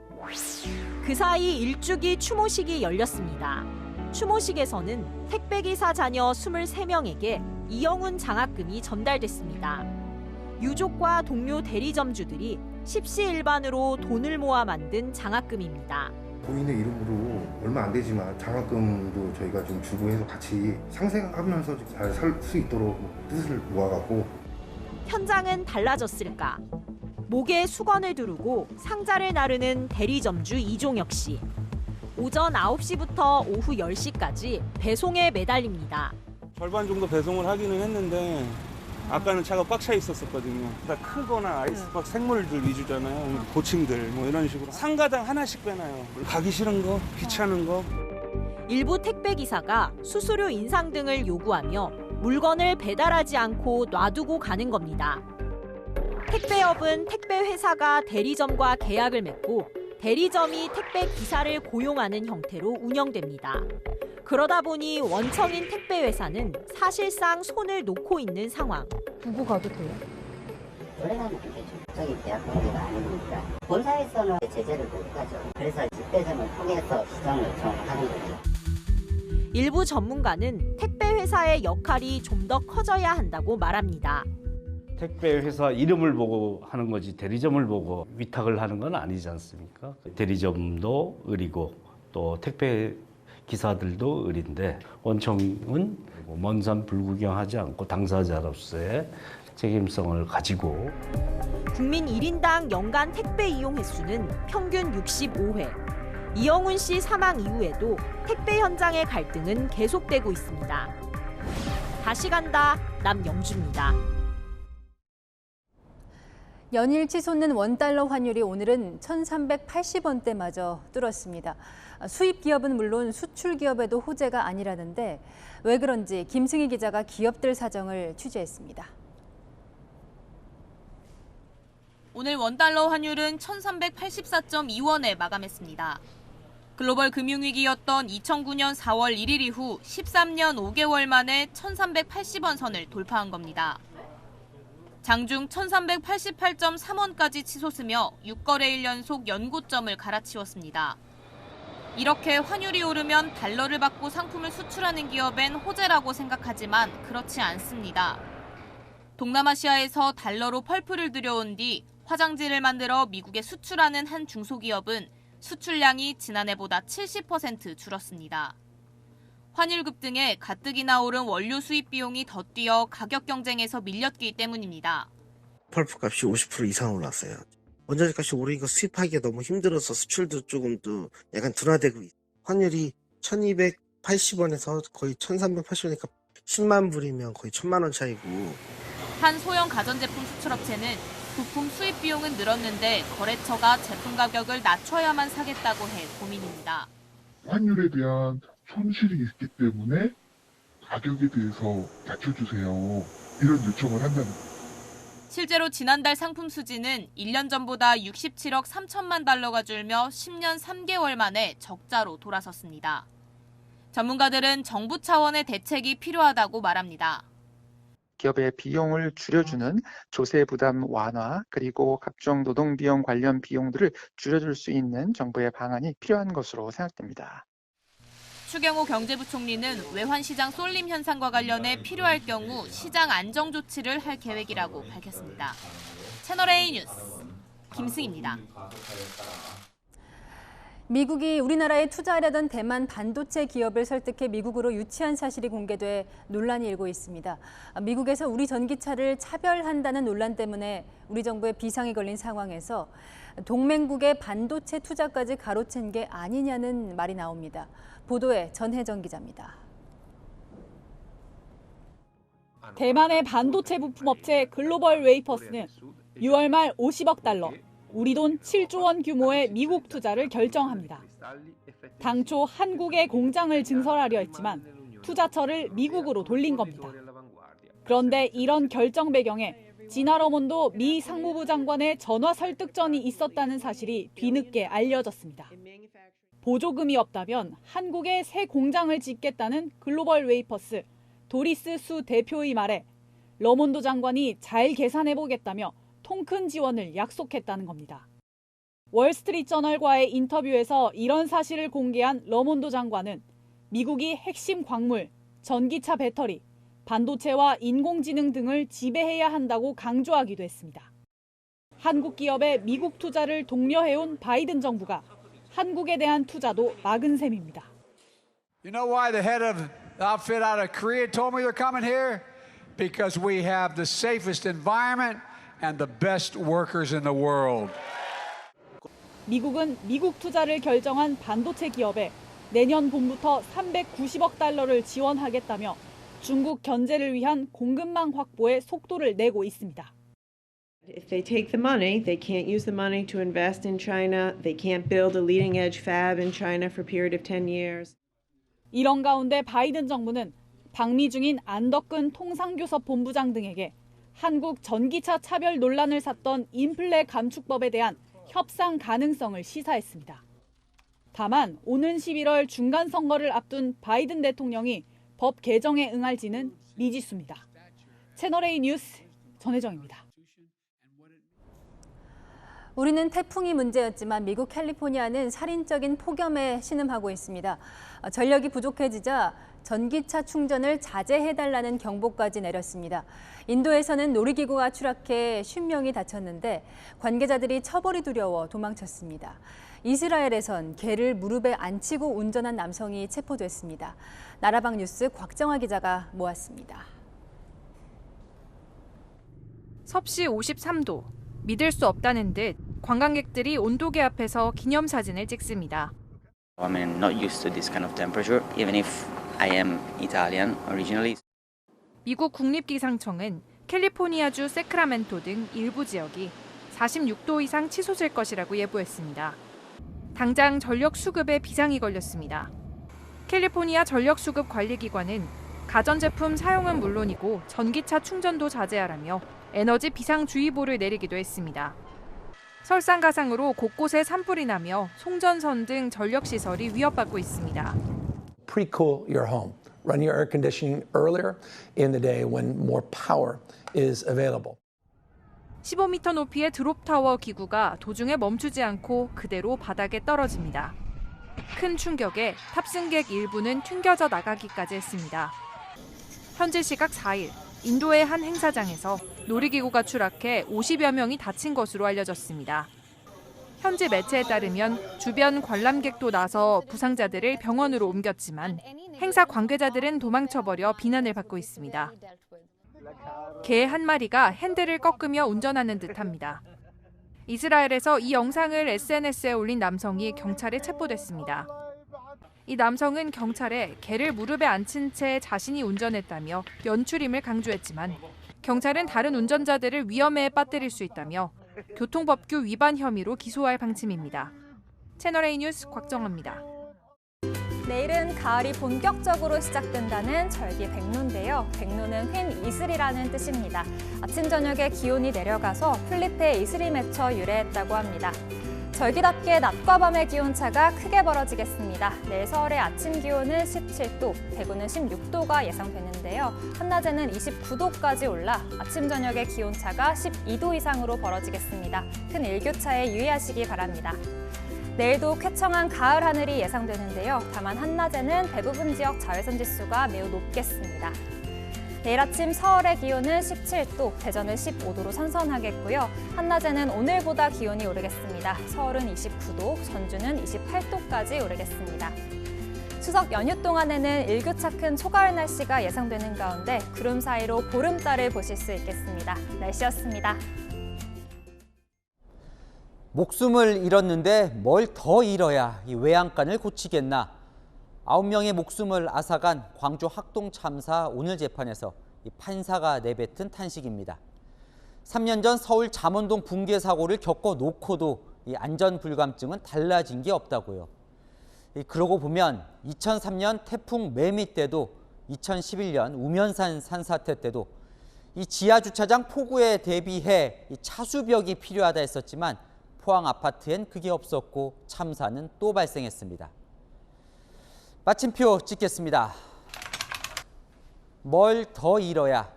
그 사이 일주기 추모식이 열렸습니다. 추모식에서는 택배기사 자녀 23명에게 이영훈 장학금이 전달됐습니다. 유족과 동료 대리점주들이 십시일반으로 돈을 모아 만든 장학금입니다. 본인의 이름으로 얼마 안 되지만 장학금도 저희가 좀 주고 해서 같이 상생하면서 잘 살 수 있도록 뜻을 모아갖고. 현장은 달라졌을까? 목에 수건을 두르고 상자를 나르는 대리점주 이종혁 씨. 오전 9시부터 오후 10시까지 배송에 매달립니다. 절반 정도 배송을 하기는 했는데 아까는 차가 꽉 차 있었거든요. 다 크거나 아이스박 생물들 위주잖아요. 고층들 뭐 이런 식으로 상가당 하나씩 빼놔요. 가기 싫은 거, 귀찮은 거. 일부 택배기사가 수수료 인상 등을 요구하며 물건을 배달하지 않고 놔두고 가는 겁니다. 택배업은 택배회사가 대리점과 계약을 맺고 대리점이 택배기사를 고용하는 형태로 운영됩니다. 그러다 보니 원청인 택배회사는 사실상 손을 놓고 있는 상황. 두고 가도 돼요? 원래는 그게 적극적인 계약 관계가 아닙니다. 본사에서는 제재를 못 하죠. 그래서 집배점을 통해서 시정 요청을 하는 거죠. 일부 전문가는 택배회사의 역할이 좀 더 커져야 한다고 말합니다. 택배회사 이름을 보고 하는 거지 대리점을 보고 위탁을 하는 건 아니지 않습니까? 대리점도 을이고 또 택배 기사들도 을인데 원청은 먼 산 불구경하지 않고 당사자로서의 책임성을 가지고 국민 1인당 연간 택배 이용 횟수는 평균 65회. 이영훈 씨 사망 이후에도 택배 현장의 갈등은 계속되고 있습니다. 다시 간다, 남영주입니다. 연일 치솟는 원달러 환율이 오늘은 1,380원대마저 뚫었습니다. 수입 기업은 물론 수출 기업에도 호재가 아니라는데 왜 그런지 김승희 기자가 기업들 사정을 취재했습니다. 오늘 원달러 환율은 1,384.2원에 마감했습니다. 글로벌 금융위기였던 2009년 4월 1일 이후 13년 5개월 만에 1,380원 선을 돌파한 겁니다. 장중 1,388.3원까지 치솟으며 6거래일 연속 연고점을 갈아치웠습니다. 이렇게 환율이 오르면 달러를 받고 상품을 수출하는 기업엔 호재라고 생각하지만 그렇지 않습니다. 동남아시아에서 달러로 펄프를 들여온 뒤 화장지를 만들어 미국에 수출하는 한 중소기업은 수출량이 지난해보다 70% 줄었습니다. 환율 급등에 가뜩이나 오른 원료 수입 비용이 더 뛰어 가격 경쟁에서 밀렸기 때문입니다. 펄프 값이 50% 이상 올랐어요. 원자재 값이 오르니까 수입하기가 너무 힘들어서 수출도 조금 또 약간 둔화되고 환율이 1,280원에서 거의 1,380원이니까 10만 불이면 거의 1,000만 원 차이고. 한 소형 가전제품 수출업체는 부품 수입 비용은 늘었는데 거래처가 제품 가격을 낮춰야만 사겠다고 해 고민입니다. 환율에 대한 손실이 있기 때문에 가격에 대해서 낮춰주세요. 이런 요청을 한다는 거예요. 실제로 지난달 상품 수지는 1년 전보다 67억 3천만 달러가 줄며 10년 3개월 만에 적자로 돌아섰습니다. 전문가들은 정부 차원의 대책이 필요하다고 말합니다. 기업의 비용을 줄여주는 조세 부담 완화 그리고 각종 노동 비용 관련 비용들을 줄여줄 수 있는 정부의 방안이 필요한 것으로 생각됩니다. 추경호 경제부총리는 외환시장 쏠림 현상과 관련해 필요할 경우 시장 안정 조치를 할 계획이라고 밝혔습니다. 채널A 뉴스 김승희입니다. 미국이 우리나라에 투자하려던 대만 반도체 기업을 설득해 미국으로 유치한 사실이 공개돼 논란이 일고 있습니다. 미국에서 우리 전기차를 차별한다는 논란 때문에 우리 정부에 비상이 걸린 상황에서 동맹국의 반도체 투자까지 가로챈 게 아니냐는 말이 나옵니다. 보도에 전혜정 기자입니다. 대만의 반도체 부품업체 글로벌 웨이퍼스는 6월 말 50억 달러, 우리 돈 7조 원 규모의 미국 투자를 결정합니다. 당초 한국에 공장을 증설하려 했지만 투자처를 미국으로 돌린 겁니다. 그런데 이런 결정 배경에 지나 러몬도 미 상무부 장관의 전화 설득전이 있었다는 사실이 뒤늦게 알려졌습니다. 보조금이 없다면 한국에 새 공장을 짓겠다는 글로벌 웨이퍼스 도리스 수 대표의 말에 러몬도 장관이 잘 계산해보겠다며 통큰 지원을 약속했다는 겁니다. 월스트리트저널과의 인터뷰에서 이런 사실을 공개한 러몬도 장관은 미국이 핵심 광물, 전기차 배터리, 반도체와 인공지능 등을 지배해야 한다고 강조하기도 했습니다. 한국 기업의 미국 투자를 독려해온 바이든 정부가 한국에 대한 투자도 막은 셈입니다. You know why the head of the outfit out of Korea told me they're coming here? Because we have the safest environment and the best workers in the world. 미국은 미국 투자를 결정한 반도체 기업에 내년 봄부터 390억 달러를 지원하겠다며 중국 견제를 위한 공급망 확보에 속도를 내고 있습니다. If they take the money, they can't use the money to invest in China. They can't build a leading edge fab in China for a period of 10 years. 이런 가운데 바이든 정부는 방미 중인 안덕근 통상교섭 본부장 등에게 한국 전기차 차별 논란을 샀던 인플레 감축법에 대한 협상 가능성을 시사했습니다. 다만 오는 11월 중간 선거를 앞둔 바이든 대통령이 법 개정에 응할지는 미지수입니다. 채널A 뉴스 전혜정입니다. 우리는 태풍이 문제였지만 미국 캘리포니아는 살인적인 폭염에 신음하고 있습니다. 전력이 부족해지자 전기차 충전을 자제해달라는 경보까지 내렸습니다. 인도에서는 놀이기구가 추락해 50명이 다쳤는데 관계자들이 처벌이 두려워 도망쳤습니다. 이스라엘에선 개를 무릎에 앉히고 운전한 남성이 체포됐습니다. 나라방 뉴스 곽정아 기자가 모았습니다. 섭씨 53도, 믿을 수 없다는 듯 관광객들이 온도계 앞에서 기념사진을 찍습니다. I'm not used to this kind of temperature, even if I am Italian originally. 미국 국립기상청은 캘리포니아주 세크라멘토 등 일부 지역이 46도 이상 치솟을 것이라고 예보했습니다. 당장 전력 수급에 비상이 걸렸습니다. 캘리포니아 전력수급 관리기관은 가전제품 사용은 물론이고 전기차 충전도 자제하라며 에너지 비상주의보를 내리기도 했습니다. 설상가상으로 곳곳에 산불이 나며 송전선 등 전력시설이 위협받고 있습니다. Pre-cool your home. Run your air conditioning earlier in the day when more power is available. 15m 높이의 드롭타워 기구가 도중에 멈추지 않고 그대로 바닥에 떨어집니다. 큰 충격에 탑승객 일부는 튕겨져 나가기까지 했습니다. 현지 시각 4일, 인도의 한 행사장에서 놀이기구가 추락해 50여 명이 다친 것으로 알려졌습니다. 현지 매체에 따르면 주변 관람객도 나서 부상자들을 병원으로 옮겼지만 행사 관계자들은 도망쳐버려 비난을 받고 있습니다. 개 한 마리가 핸들을 꺾으며 운전하는 듯합니다. 이스라엘에서 이 영상을 SNS에 올린 남성이 경찰에 체포됐습니다. 이 남성은 경찰에 개를 무릎에 앉힌 채 자신이 운전했다며 연출임을 강조했지만 경찰은 다른 운전자들을 위험에 빠뜨릴 수 있다며 교통법규 위반 혐의로 기소할 방침입니다. 채널A 뉴스 곽정아입니다. 내일은 가을이 본격적으로 시작된다는 절기 백로인데요. 백로는 휜 이슬이라는 뜻입니다. 아침 저녁에 기온이 내려가서 풀잎에 이슬이 맺혀 유래했다고 합니다. 절기답게 낮과 밤의 기온차가 크게 벌어지겠습니다. 내일 서울의 아침 기온은 17도, 대구는 16도가 예상되는데요. 한낮에는 29도까지 올라 아침 저녁의 기온차가 12도 이상으로 벌어지겠습니다. 큰 일교차에 유의하시기 바랍니다. 내일도 쾌청한 가을 하늘이 예상되는데요. 다만 한낮에는 대부분 지역 자외선 지수가 매우 높겠습니다. 내일 아침 서울의 기온은 17도, 대전은 15도로 선선하겠고요. 한낮에는 오늘보다 기온이 오르겠습니다. 서울은 29도, 전주는 28도까지 오르겠습니다. 추석 연휴 동안에는 일교차 큰 초가을 날씨가 예상되는 가운데 구름 사이로 보름달을 보실 수 있겠습니다. 날씨였습니다. 목숨을 잃었는데 뭘 더 잃어야 이 외양간을 고치겠나. 9명의 목숨을 앗아간 광주 학동 참사 오늘 재판에서 이 판사가 내뱉은 탄식입니다. 3년 전 서울 잠원동 붕괴 사고를 겪어놓고도 이 안전 불감증은 달라진 게 없다고요. 그러고 보면 2003년 태풍 매미 때도 2011년 우면산 산사태 때도 이 지하 주차장 폭우에 대비해 이 차수벽이 필요하다 했었지만 포항 아파트엔 그게 없었고 참사는 또 발생했습니다. 마침표 찍겠습니다. 뭘 더 잃어야.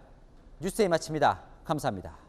뉴스에 마칩니다. 감사합니다.